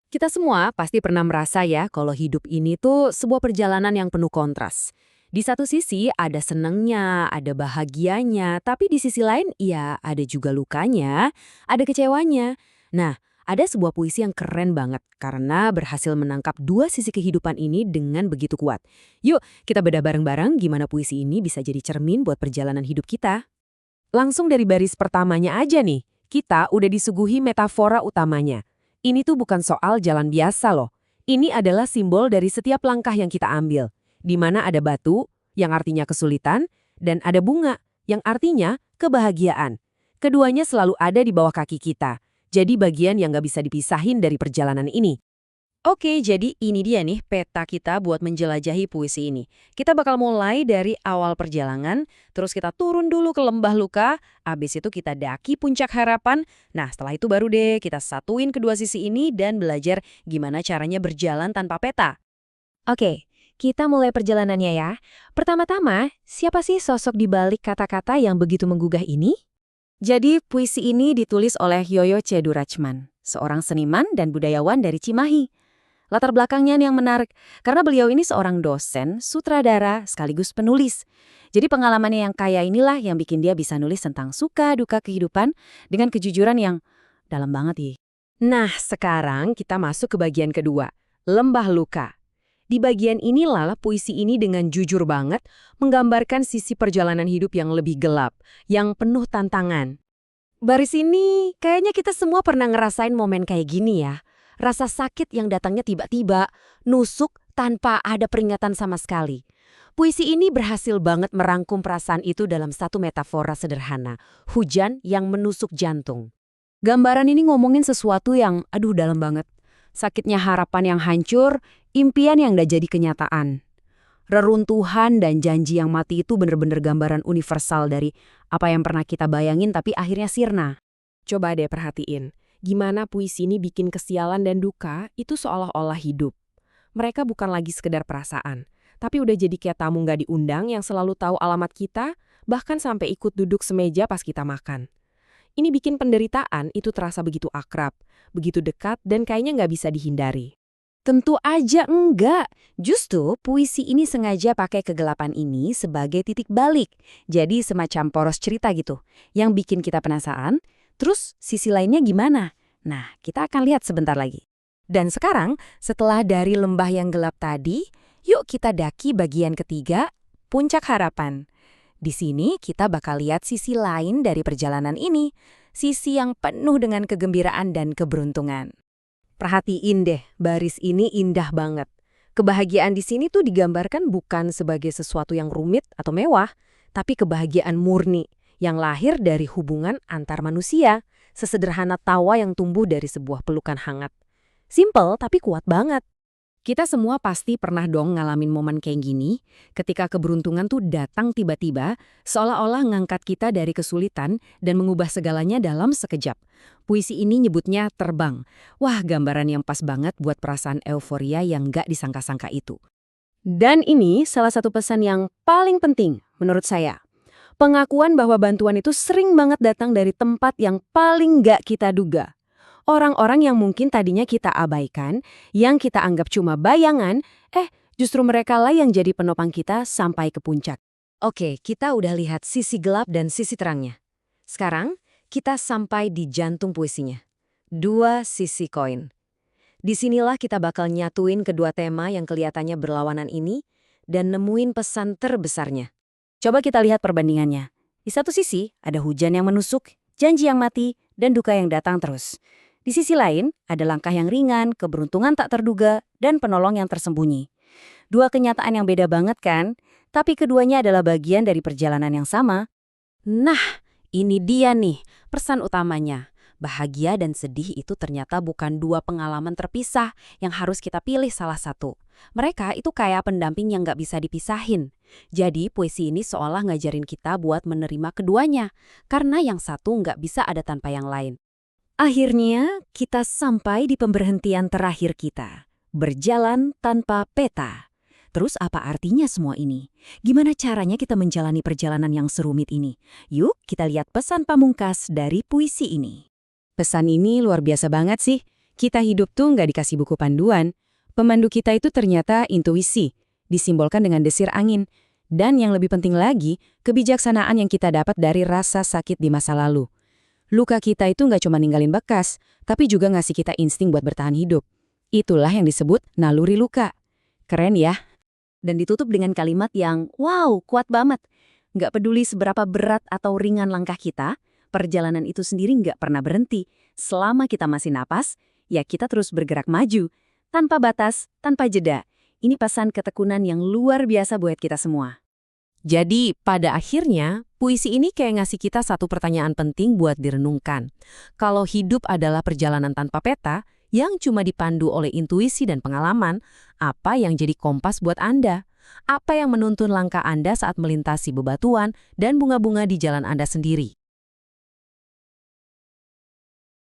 Kita semua pasti pernah merasa ya kalau hidup ini tuh sebuah perjalanan yang penuh kontras. Di satu sisi ada senengnya, ada bahagianya, tapi di sisi lain ya ada juga lukanya, ada kecewanya. Nah, ada sebuah puisi yang keren banget karena berhasil menangkap dua sisi kehidupan ini dengan begitu kuat. Yuk, kita bedah bareng-bareng gimana puisi ini bisa jadi cermin buat perjalanan hidup kita. Langsung dari baris pertamanya aja nih, kita udah disuguhi metafora utamanya. Ini tuh bukan soal jalan biasa loh. Ini adalah simbol dari setiap langkah yang kita ambil. Di mana ada batu, yang artinya kesulitan, dan ada bunga, yang artinya kebahagiaan. Keduanya selalu ada di bawah kaki kita. Jadi bagian yang nggak bisa dipisahin dari perjalanan ini. Oke, jadi ini dia nih peta kita buat menjelajahi puisi ini. Kita bakal mulai dari awal perjalanan, terus kita turun dulu ke lembah luka, abis itu kita daki puncak harapan. Nah, setelah itu baru deh kita satuin kedua sisi ini dan belajar gimana caranya berjalan tanpa peta. Oke, kita mulai perjalanannya ya. Pertama-tama, siapa sih sosok di balik kata-kata yang begitu menggugah ini? Jadi, puisi ini ditulis oleh Yoyo Cedurachman, seorang seniman dan budayawan dari Cimahi. Latar belakangnya yang menarik, karena beliau ini seorang dosen, sutradara, sekaligus penulis. Jadi pengalamannya yang kaya inilah yang bikin dia bisa nulis tentang suka duka kehidupan dengan kejujuran yang dalam banget ya. Nah, sekarang kita masuk ke bagian kedua, lembah luka. Di bagian inilah puisi ini dengan jujur banget menggambarkan sisi perjalanan hidup yang lebih gelap, yang penuh tantangan. Baris ini kayaknya kita semua pernah ngerasain momen kayak gini ya. Rasa sakit yang datangnya tiba-tiba, nusuk tanpa ada peringatan sama sekali. Puisi ini berhasil banget merangkum perasaan itu dalam satu metafora sederhana, hujan yang menusuk jantung. Gambaran ini ngomongin sesuatu yang, dalam banget. Sakitnya harapan yang hancur, impian yang gak jadi kenyataan. Reruntuhan dan janji yang mati itu bener-bener gambaran universal dari apa yang pernah kita bayangin tapi akhirnya sirna. Coba deh perhatiin, gimana puisi ini bikin kesialan dan duka itu seolah-olah hidup. Mereka bukan lagi sekedar perasaan, tapi udah jadi kayak tamu gak diundang yang selalu tahu alamat kita, bahkan sampai ikut duduk semeja pas kita makan. Ini bikin penderitaan itu terasa begitu akrab, begitu dekat dan kayaknya nggak bisa dihindari. Tentu aja enggak. Justru puisi ini sengaja pakai kegelapan ini sebagai titik balik. Jadi semacam poros cerita gitu, yang bikin kita penasaran, terus sisi lainnya gimana? Nah, kita akan lihat sebentar lagi. Dan sekarang, setelah dari lembah yang gelap tadi, yuk kita daki bagian ketiga, puncak harapan. Di sini kita bakal lihat sisi lain dari perjalanan ini, sisi yang penuh dengan kegembiraan dan keberuntungan. Perhatiin deh, baris ini indah banget. Kebahagiaan di sini tuh digambarkan bukan sebagai sesuatu yang rumit atau mewah, tapi kebahagiaan murni yang lahir dari hubungan antar manusia, sesederhana tawa yang tumbuh dari sebuah pelukan hangat. Simple tapi kuat banget. Kita semua pasti pernah dong ngalamin momen kayak gini, ketika keberuntungan tuh datang tiba-tiba, seolah-olah ngangkat kita dari kesulitan dan mengubah segalanya dalam sekejap. Puisi ini nyebutnya terbang. Wah, gambaran yang pas banget buat perasaan euforia yang gak disangka-sangka itu. Dan ini salah satu pesan yang paling penting menurut saya. Pengakuan bahwa bantuan itu sering banget datang dari tempat yang paling gak kita duga. Orang-orang yang mungkin tadinya kita abaikan, yang kita anggap cuma bayangan, justru mereka lah yang jadi penopang kita sampai ke puncak. Oke, kita udah lihat sisi gelap dan sisi terangnya. Sekarang, kita sampai di jantung puisinya. Dua sisi koin. Disinilah kita bakal nyatuin kedua tema yang kelihatannya berlawanan ini dan nemuin pesan terbesarnya. Coba kita lihat perbandingannya. Di satu sisi, ada hujan yang menusuk, janji yang mati, dan duka yang datang terus. Di sisi lain, ada langkah yang ringan, keberuntungan tak terduga, dan penolong yang tersembunyi. Dua kenyataan yang beda banget kan? Tapi keduanya adalah bagian dari perjalanan yang sama. Nah, ini dia nih, pesan utamanya. Bahagia dan sedih itu ternyata bukan dua pengalaman terpisah yang harus kita pilih salah satu. Mereka itu kayak pendamping yang gak bisa dipisahin. Jadi puisi ini seolah ngajarin kita buat menerima keduanya, karena yang satu gak bisa ada tanpa yang lain. Akhirnya, kita sampai di pemberhentian terakhir kita. Berjalan tanpa peta. Terus apa artinya semua ini? Gimana caranya kita menjalani perjalanan yang serumit ini? Yuk, kita lihat pesan pamungkas dari puisi ini. Pesan ini luar biasa banget sih. Kita hidup tuh nggak dikasih buku panduan. Pemandu kita itu ternyata intuisi, disimbolkan dengan desir angin. Dan yang lebih penting lagi, kebijaksanaan yang kita dapat dari rasa sakit di masa lalu. Luka kita itu nggak cuma ninggalin bekas, tapi juga ngasih kita insting buat bertahan hidup. Itulah yang disebut naluri luka. Keren ya? Dan ditutup dengan kalimat yang, wow, kuat banget. Nggak peduli seberapa berat atau ringan langkah kita, perjalanan itu sendiri nggak pernah berhenti. Selama kita masih napas, ya kita terus bergerak maju. Tanpa batas, tanpa jeda. Ini pesan ketekunan yang luar biasa buat kita semua. Jadi, pada akhirnya, puisi ini kayak ngasih kita satu pertanyaan penting buat direnungkan. Kalau hidup adalah perjalanan tanpa peta, yang cuma dipandu oleh intuisi dan pengalaman, apa yang jadi kompas buat Anda? Apa yang menuntun langkah Anda saat melintasi bebatuan dan bunga-bunga di jalan Anda sendiri?